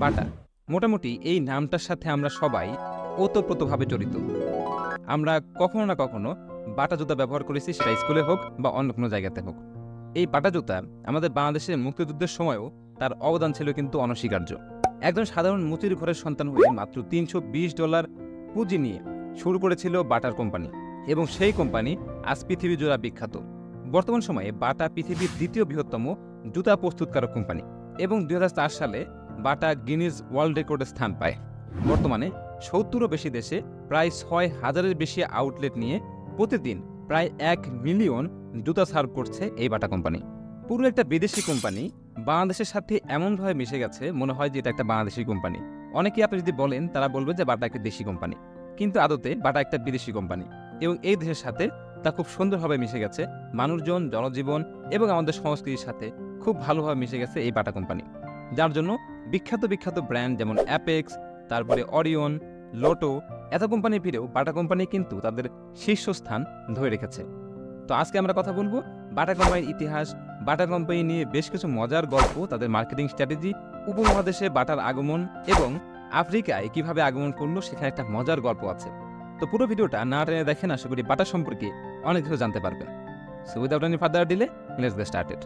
বাটা মোটামুটি এই নামটার সাথে আমরা সবাই ওতপ্রোতভাবে জড়িত। আমরা কখনো না কখনো বাটা জুতা ব্যবহার করেছি, সেটা স্কুলে হোক বা অন্য কোনো জায়গাতে হোক। এই বাটা জুতা আমাদের বাংলাদেশের মুক্তিযুদ্ধের সময়ও তার অবদান ছিল কিন্তু অনস্বীকার্য। একজন সাধারণ মুচির ঘরের সন্তান হয়ে মাত্র $320 পুঁজি নিয়ে শুরু করেছিল বাটার কোম্পানি, এবং সেই কোম্পানি আজ পৃথিবী জোড়া বিখ্যাত। বর্তমান সময়ে বাটা পৃথিবীর দ্বিতীয় বৃহত্তম জুতা প্রস্তুতকারক কোম্পানি, এবং 2004 সালে বাটা গিনিজ ওয়ার্ল্ড রেকর্ডে স্থান পায়। বর্তমানে 70-ও বেশি দেশে প্রায় 6,000-এর বেশি আউটলেট নিয়ে প্রতিদিন প্রায় 1 মিলিয়ন জুতা সার্ভ করছে এই বাটা কোম্পানি। পুরো একটা বিদেশি কোম্পানি বাংলাদেশের সাথে এমনভাবে মিশে গেছে, মনে হয় যে এটা একটা বাংলাদেশি কোম্পানি। অনেকেই আপনি যদি বলেন, তারা বলবে যে বাটা একটা দেশি কোম্পানি, কিন্তু আদতে বাটা একটা বিদেশি কোম্পানি, এবং এই দেশের সাথে তা খুব সুন্দরভাবে মিশে গেছে। মানুষজন, জনজীবন এবং আমাদের সংস্কৃতির সাথে খুব ভালোভাবে মিশে গেছে এই বাটা কোম্পানি, যার জন্য বিখ্যাত বিখ্যাত ব্র্যান্ড যেমন অ্যাপেক্স, তারপরে অরিয়ন, লোটো, এত কোম্পানির ভিড়েও বাটা কোম্পানি কিন্তু তাদের শীর্ষস্থান ধরে রেখেছে। তো আজকে আমরা কথা বলবো বাটা কোম্পানির ইতিহাস, বাটা কোম্পানি নিয়ে বেশ কিছু মজার গল্প, তাদের মার্কেটিং স্ট্র্যাটেজি, উপমহাদেশে বাটার আগমন এবং আফ্রিকায় কিভাবে আগমন করলো সেখানে একটা মজার গল্প আছে। তো পুরো ভিডিওটা না টেনে দেখেন, আশা করি বাটা সম্পর্কে অনেক কিছু জানতে পারবেন। So without any further delay, let's get started.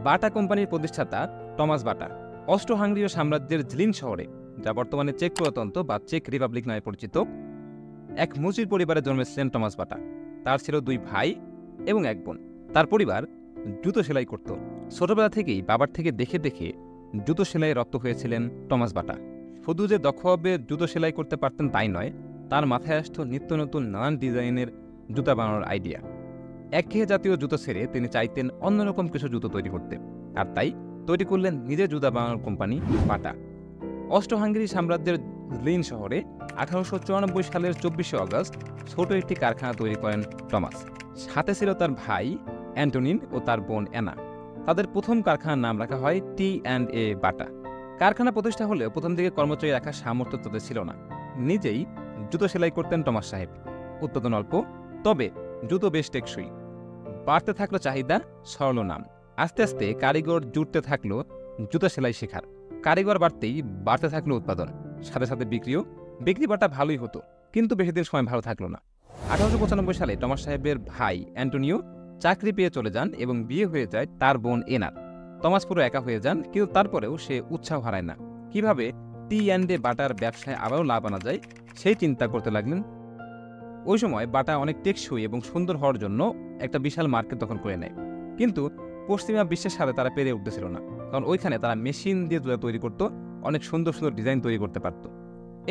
Bata কোম্পানির প্রতিষ্ঠাতা টমাস বাটা অস্ট্রো-হাঙ্গরীয় সাম্রাজ্যের জিলিন শহরে, যা বর্তমানে চেক প্রজাতন্ত্র বা চেক রিপাবলিক নামে পরিচিত, এক মুচির পরিবারে জন্মেছিলেন টমাস বাটা। তার ছিল 2 ভাই এবং 1 বোন। তার পরিবার জুতো সেলাই করত। ছোটবেলা থেকেই বাবার থেকে দেখে দেখে জুতো সেলাইয়ে রপ্ত হয়েছিলেন টমাস বাটা। শুধু যে দক্ষভাবে জুতো সেলাই করতে পারতেন তাই নয়, তার মাথায় আসতো নিত্য নতুন নানান ডিজাইনের জুতা বানানোর আইডিয়া। একঘেয়ে জাতীয় জুতো ছেড়ে তিনি চাইতেন অন্যরকম কিছু জুতো তৈরি করতে, আর তাই তৈরি করলেন নিজের জুতা বানানোর কোম্পানি বাটা। অস্ট্রো-হাঙ্গেরি সাম্রাজ্যের জিলিন শহরে 1894 সালের 24শে অগস্ট ছোট একটি কারখানা তৈরি করেন টমাস। সাথে ছিল তার ভাই অ্যান্টনিন ও তার বোন অ্যানা। তাদের প্রথম কারখানার নাম রাখা হয় T&A বাটা। কারখানা প্রতিষ্ঠা হলেও প্রথম দিকে কর্মচারী রাখার সামর্থ্য তাদের ছিল না। নিজেই জুতো সেলাই করতেন টমাস সাহেব। উৎপাদন অল্প, তবে জুতো বেশ টেকসই। বাড়তে থাকলো চাহিদা, সরল নাম। আস্তে আস্তে কারিগর জুটতে থাকলো জুতো সেলাই শেখার। কারিগর বাড়তে থাকলো উৎপাদন, সাথে সাথে বিক্রি বাটা ভালোই হতো, কিন্তু বেশি দিন সময় ভালো থাকলো না। 1895 সালে টমাস সাহেবের ভাই অ্যান্টোনিও চাকরি পেয়ে চলে যান এবং বিয়ে হয়ে যায় তার বোন এনার। টমাস পুরো একা হয়ে যান, কিন্তু তারপরেও সে উৎসাহ হারায় না। কিভাবে T&A বাটার ব্যবসায় আবারও লাভ আনা যায় সেই চিন্তা করতে লাগলেন। ওই সময় বাটা অনেক টেকসই এবং সুন্দর হওয়ার জন্য একটা বিশাল মার্কেট দখল করে নেয়, কিন্তু পশ্চিমা বিশ্বের সাথে তারা পেরে উঠতেছিল না, কারণ ওইখানে তারা মেশিন দিয়ে জুতা তৈরি করত, অনেক সুন্দর সুন্দর ডিজাইন তৈরি করতে পারত।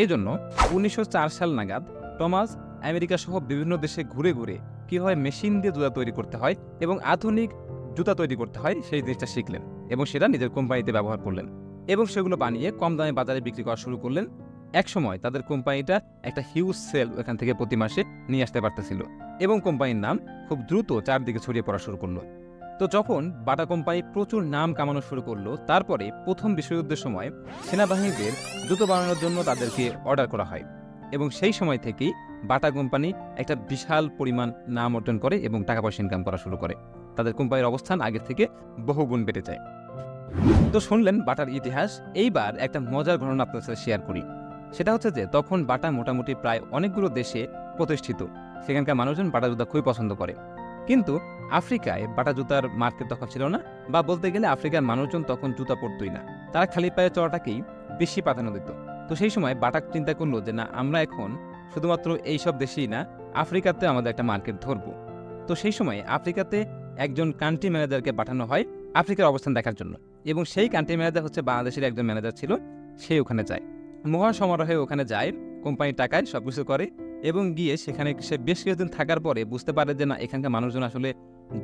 এই জন্য 1904 সাল নাগাদ টমাস আমেরিকা সহ বিভিন্ন দেশে ঘুরে ঘুরে কীভাবে মেশিন দিয়ে জুতা তৈরি করতে হয় এবং আধুনিক জুতা তৈরি করতে হয় সেই জিনিসটা শিখলেন, এবং সেটা নিজের কোম্পানিতে ব্যবহার করলেন, এবং সেগুলো বানিয়ে কম দামে বাজারে বিক্রি করা শুরু করলেন। একসময় তাদের কোম্পানিটা একটা হিউজ সেল এখান থেকে প্রতি মাসে নিয়ে আসতে পারতেছিল, এবং কোম্পানির নাম খুব দ্রুত চারদিকে ছড়িয়ে পড়া শুরু করলো। তো যখন বাটা কোম্পানি প্রচুর নাম কামানো শুরু করলো, তারপরে প্রথম বিশ্বযুদ্ধের সময় সেনাবাহিনীদের জুতো বানানোর জন্য তাদেরকে অর্ডার করা হয়, এবং সেই সময় থেকেই বাটা কোম্পানি একটা বিশাল পরিমাণ নাম অর্জন করে এবং টাকা পয়সা ইনকাম করা শুরু করে। তাদের কোম্পানির অবস্থান আগের থেকে বহুগুণ বেড়ে যায়। তো শুনলেন বাটার ইতিহাস। এইবার একটা মজার ঘটনা আপনাদের সাথে শেয়ার করি। সেটা হচ্ছে যে তখন বাটা মোটামুটি প্রায় অনেকগুলো দেশে প্রতিষ্ঠিত। সেখানকার মানুষজন বাটা জুতা খুবই পছন্দ করে, কিন্তু আফ্রিকায় বাটা জুতার মার্কেট তখন ছিল না, বা বলতে গেলে আফ্রিকার মানুষজন তখন জুতা পরতই না, তারা খালি পায়ে চলাটাকেই বেশি প্রাধান্য দিত। তো সেই সময় বাটা চিন্তা করলো যে না, আমরা এখন শুধুমাত্র এইসব দেশেই না, আফ্রিকাতে আমাদের একটা মার্কেট ধরবো। তো সেই সময় আফ্রিকাতে একজন কান্ট্রি ম্যানেজারকে পাঠানো হয় আফ্রিকার অবস্থান দেখার জন্য, এবং সেই কান্ট্রি ম্যানেজার হচ্ছে বাংলাদেশের একজন ম্যানেজার ছিল। সে ওখানে যায়, মহা সমারোহে ওখানে যায়, কোম্পানির টাকায় সবকিছু করে, এবং গিয়ে সেখানে সে বেশ কিছুদিন থাকার পরে বুঝতে পারে যে না, এখানকার মানুষজন আসলে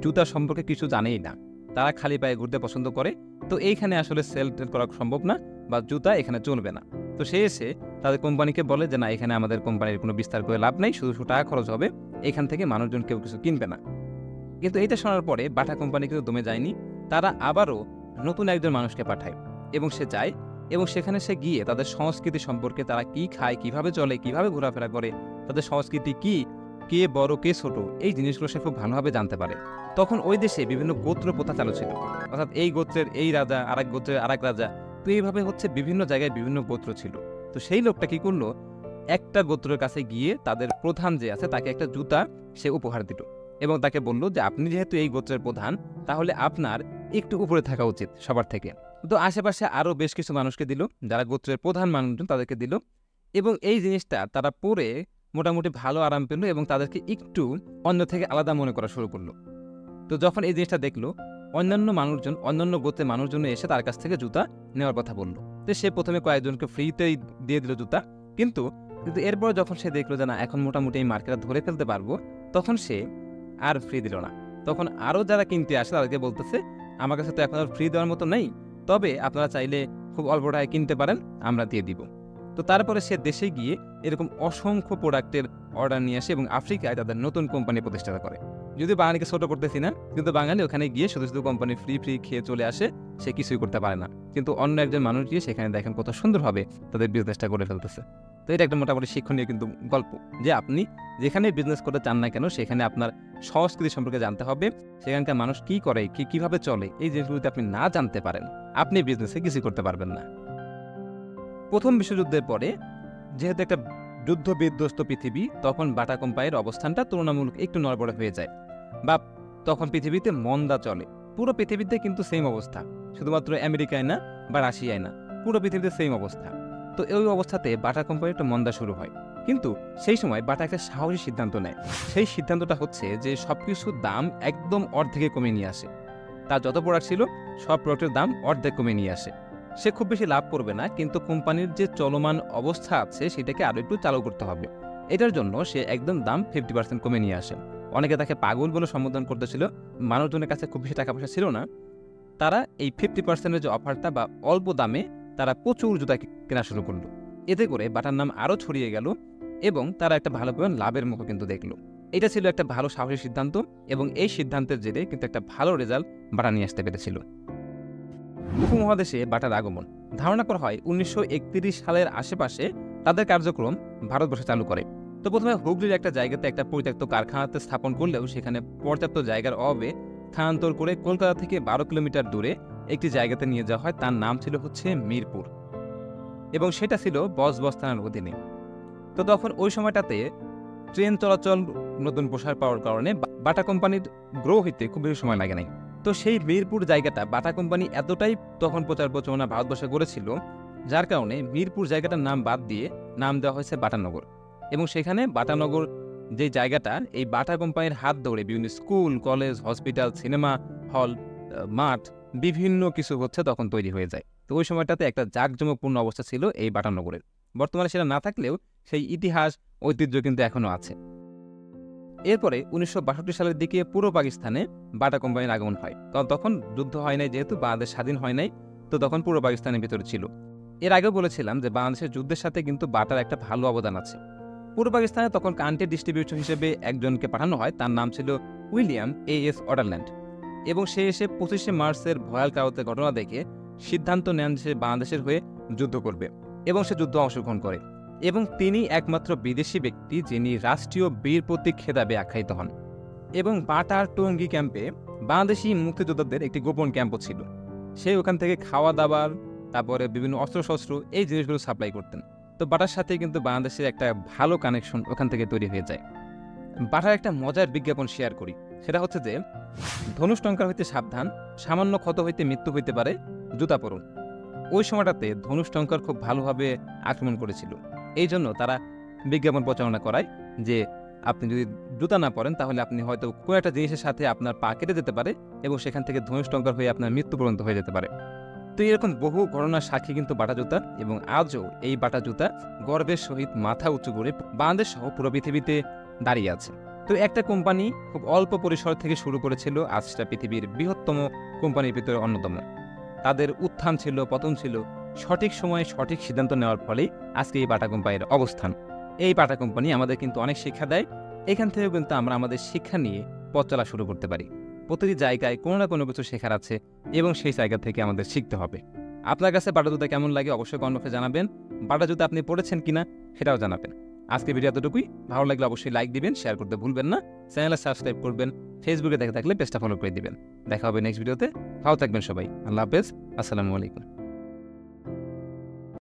জুতা সম্পর্কে কিছু জানেই না, তারা খালি পায়ে ঘুরতে পছন্দ করে। তো এইখানে আসলে সেল করা সম্ভব না, বা জুতা এখানে চলবে না। তো সে এসে তাদের কোম্পানিকে বলে যে না, এখানে আমাদের কোম্পানির কোনো বিস্তার করে লাভ নেই, শুধু টাকা খরচ হবে, এখান থেকে মানুষজন কেউ কিছু কিনবে না। কিন্তু এটা শোনার পরে বাটা কোম্পানি কিন্তু দমে যায়নি, তারা আবারও নতুন একজন মানুষকে পাঠায়, এবং সে যায়, এবং সেখানে সে গিয়ে তাদের সংস্কৃতি সম্পর্কে, তারা কি খায়, কিভাবে চলে, কিভাবে ঘোরাফেরা করে, তাদের সংস্কৃতি কি, কে বড় কে ছোট, এই জিনিসগুলো সে খুব ভালোভাবে জানতে পারে। তখন ওই দেশে বিভিন্ন গোত্র প্রথা চালু ছিল, অর্থাৎ এই গোত্রের এই রাজা, আরেক গোত্রের আরেক রাজা। তো এইভাবে হচ্ছে বিভিন্ন জায়গায় বিভিন্ন গোত্র ছিল। তো সেই লোকটা কি করলো, একটা গোত্রের কাছে গিয়ে তাদের প্রধান যে আছে তাকে একটা জুতা সে উপহার দিল এবং তাকে বলল যে আপনি যেহেতু এই গোত্রের প্রধান, তাহলে আপনার একটু উপরে থাকা উচিত সবার থেকে। তো আশেপাশে আরও বেশ কিছু মানুষকে দিল, যারা গোত্রের প্রধান মানুষজন তাদেরকে দিল, এবং এই জিনিসটা তারা পরে মোটামুটি ভালো আরাম পেল এবং তাদেরকে একটু অন্য থেকে আলাদা মনে করা শুরু করলো। তো যখন এই জিনিসটা দেখলো, অন্যান্য গোত্রের মানুষজন এসে তার কাছ থেকে জুতা নেওয়ার কথা বললো। তো সে প্রথমে কয়েকজনকে ফ্রিতেই দিয়ে দিল জুতা, কিন্তু এরপর যখন সে দেখলো যে না, এখন মোটামুটি এই মার্কেটটা ধরে ফেলতে পারবো, তখন সে আর ফ্রি দিল না। তখন আরও যারা কিনতে আসে তাদেরকে বলতেছে, আমার কাছে তো এখন আর ফ্রি দেওয়ার মতো নেই, তবে আপনারা চাইলে খুব অল্প টাকায় কিনতে পারেন, আমরা দিয়ে দিব। তো তারপরে সে দেশে গিয়ে এরকম অসংখ্য প্রোডাক্টের অর্ডার নিয়ে আসে এবং আফ্রিকায় তাদের নতুন কোম্পানি প্রতিষ্ঠা করে। যদি বাঙালিকে ছোট করতেছি না, কিন্তু বাঙালি ওখানে গিয়ে শুধু শুধু কোম্পানি ফ্রি খেয়ে চলে আসে, সে কিছুই করতে পারে না। কিন্তু অন্য একজন মানুষ গিয়ে সেখানে দেখেন কত সুন্দরভাবে তাদের বিজনেসটা করে ফেলতেছে। তো এটা একটা মোটামুটি শিক্ষণীয় কিন্তু গল্প, যে আপনি যেখানে বিজনেস করতে চান না কেন, সেখানে আপনার সংস্কৃতি সম্পর্কে জানতে হবে, সেখানকার মানুষ কি করে, কিভাবে চলে, এই জিনিসগুলোতে আপনি না জানতে পারেন, আপনি বিজনেসে কিছু করতে পারবেন না। প্রথম বিশ্বযুদ্ধের পরে যেহেতু একটা যুদ্ধ বিধ্বস্ত পৃথিবী, তখন বাটা কোম্পানির অবস্থানটা তুলনামূলক একটু নড়বড়ে হয়ে যায়, বা তখন পৃথিবীতে মন্দা চলে। পুরো পৃথিবীতে কিন্তু সেম অবস্থা, শুধুমাত্র আমেরিকায় না বা রাশিয়ায় না, পুরো পৃথিবীতে সেম অবস্থা। তো এই অবস্থাতে বাটা কোম্পানির একটা মন্দা শুরু হয়, কিন্তু সেই সময় বাটা একটা সাহসী সিদ্ধান্ত নেয়। সেই সিদ্ধান্তটা হচ্ছে যে সবকিছুর দাম একদম অর্ধেকে কমিয়ে নিয়ে আসে। তার যত প্রোডাক্ট ছিল সব প্রোডাক্টের দাম অর্ধেক কমিয়ে নিয়ে আসে। সে খুব বেশি লাভ করবে না, কিন্তু কোম্পানির যে চলমান অবস্থা আছে সেটাকে আরও একটু চালু করতে হবে। এটার জন্য সে একদম দাম 50% কমে নিয়ে আসে। অনেকে তাকে পাগল বলে সম্বোধন করতেছিল, মানুষজনের কাছে খুব বেশি টাকা পয়সা ছিল না। তারা এই 50%-এর যে অফারটা বা অল্প দামে তারা প্রচুর জুতা কেনা শুরু করলো। এতে করে বাটার নাম আরও ছড়িয়ে গেল এবং তারা একটা ভালো পরিমাণ লাভের মুখ কিন্তু দেখলো। এটা ছিল একটা ভালো সাহসী সিদ্ধান্ত, এবং এই সিদ্ধান্তের জেরে কিন্তু একটা ভালো রেজাল্ট বাটা নিয়ে আসতে পেরেছিল। উপমহাদেশে বাটার আগমন ধারণা করা হয় 1931 সালের আশেপাশে তাদের কার্যক্রম ভারতবর্ষে চালু করে। তো প্রথমে হুগলির একটা জায়গাতে একটা পরিত্যক্ত কারখানাতে স্থাপন করলেও সেখানে পর্যাপ্ত জায়গার অভাবে স্থানান্তর করে কলকাতা থেকে 12 কিলোমিটার দূরে একটি জায়গাতে নিয়ে যাওয়া হয়। তার নাম ছিল হচ্ছে মিরপুর, এবং সেটা ছিল বজবজ থানার অধীনে। তো তখন ওই সময়টাতে ট্রেন চলাচল নতুন প্রসার পাওয়ার কারণে বাটা কোম্পানির গ্রো হইতে খুব বেশি সময় লাগে নাই। তো সেই মিরপুর জায়গাটা বাটা কোম্পানি এতটাই তখন প্রচার প্রচারণা ভারতবর্ষে করেছিল, যার কারণে মিরপুর জায়গাটার নাম বাদ দিয়ে নাম দেওয়া হয়েছে বাটানগর। এবং সেখানে বাটানগর যে জায়গাটা, এই বাটা কোম্পানির হাত ধরে বিভিন্ন school, college, hospital, cinema hall, মাঠ, বিভিন্ন কিছু হচ্ছে তখন তৈরি হয়ে যায়। তো ওই সময়টাতে একটা জাঁকজমকপূর্ণ অবস্থা ছিল এই বাটানগরের। বর্তমানে সেটা না থাকলেও সেই ইতিহাস, ঐতিহ্য কিন্তু এখনও আছে। এরপরে 1962 সালের দিকে পুরো পাকিস্তানে বাটা কোম্পানির আগমন হয়, কারণ তখন যুদ্ধ হয় নাই, যেহেতু বাংলাদেশ স্বাধীন হয় নাই, তো তখন পুরো পাকিস্তানের ভিতরে ছিল। এর আগেও বলেছিলাম যে বাংলাদেশের যুদ্ধের সাথে কিন্তু বাটার একটা ভালো অবদান আছে। পুরো পাকিস্তানে তখন কান্ট্রি ডিস্ট্রিবিউটর হিসেবে একজনকে পাঠানো হয়, তার নাম ছিল উইলিয়াম এস অডারল্যান্ড, এবং সে এসে 25শে মার্চের ভয়াল কাউতে ঘটনা দেখে সিদ্ধান্ত নেন যে বাংলাদেশের হয়ে যুদ্ধ করবে, এবং সে যুদ্ধ অংশগ্রহণ করে। এবং তিনি একমাত্র বিদেশি ব্যক্তি যিনি রাষ্ট্রীয় বীর প্রতীক খেতাবে আখ্যায়িত হন। এবং বাটার টঙ্গী ক্যাম্পে বাংলাদেশি মুক্তিযোদ্ধাদের একটি গোপন ক্যাম্পও ছিল। সে ওখান থেকে খাওয়া দাবার, তারপরে বিভিন্ন অস্ত্রশস্ত্র, এই জিনিসগুলো সাপ্লাই করতেন। তো বাটার সাথে কিন্তু বাংলাদেশের একটা ভালো কানেকশন ওখান থেকে তৈরি হয়ে যায়। বাটার একটা মজার বিজ্ঞাপন শেয়ার করি, সেটা হচ্ছে যে ধনুষ টঙ্কার হইতে সাবধান, সামান্য ক্ষত হইতে মৃত্যু হইতে পারে, জুতা পরুন। ওই সময়টাতে ধনুষ টঙ্কার খুব ভালোভাবে আক্রমণ করেছিল, এই জন্য তারা বিজ্ঞাপন প্রচারণা করায় যে আপনি যদি জুতা না পরেন তাহলে আপনি হয়তো কোনো একটা জিনিসের সাথে আপনার পা কেটে যেতে পারে এবং সেখান থেকে ধনুষ টঙ্কার হয়ে আপনার মৃত্যু পর্যন্ত হয়ে যেতে পারে। তো এরকম বহু ঘটনার সাক্ষী কিন্তু বাটা জুতা, এবং আজও এই বাটা জুতা গর্বের সহিত মাথা উঁচু করে বাংলাদেশ সহ পুরো পৃথিবীতে দাঁড়িয়ে আছে। তো একটা কোম্পানি খুব অল্প পরিসর থেকে শুরু করেছিল, আজ সেটা পৃথিবীর বৃহত্তম কোম্পানির ভিতরে অন্যতম। তাদের উত্থান ছিল, পতন ছিল, সঠিক সময়ে সঠিক সিদ্ধান্ত নেওয়ার ফলেই আজকে এই বাটা কোম্পানির অবস্থান। এই বাটা কোম্পানি আমাদের কিন্তু অনেক শিক্ষা দেয়, এখান থেকেও কিন্তু আমরা আমাদের শিক্ষা নিয়ে পথ চলা শুরু করতে পারি। প্রতিটি জায়গায় কোনো না কোনো কিছু শেখার আছে, এবং সেই জায়গা থেকে আমাদের শিখতে হবে। আপনার কাছে বাটা জুতা কেমন লাগে অবশ্যই কমেন্ট বক্সে জানাবেন। বাটা জুতা আপনি পড়েছেন কিনা সেটাও জানাবেন। আজকে ভিডিও এতটুকুই। ভালো লাগলে অবশ্যই লাইক দিবেন, শেয়ার করতে ভুলবেন না, চ্যানেলে সাবস্ক্রাইব করবেন, ফেসবুকে দেখে থাকলে পেজটা ফলো করে দিবেন। দেখা হবে নেক্সট ভিডিওতে। ভালো থাকবেন সবাই। আল্লাহ হাফেজ। আসসালামু আলাইকুম।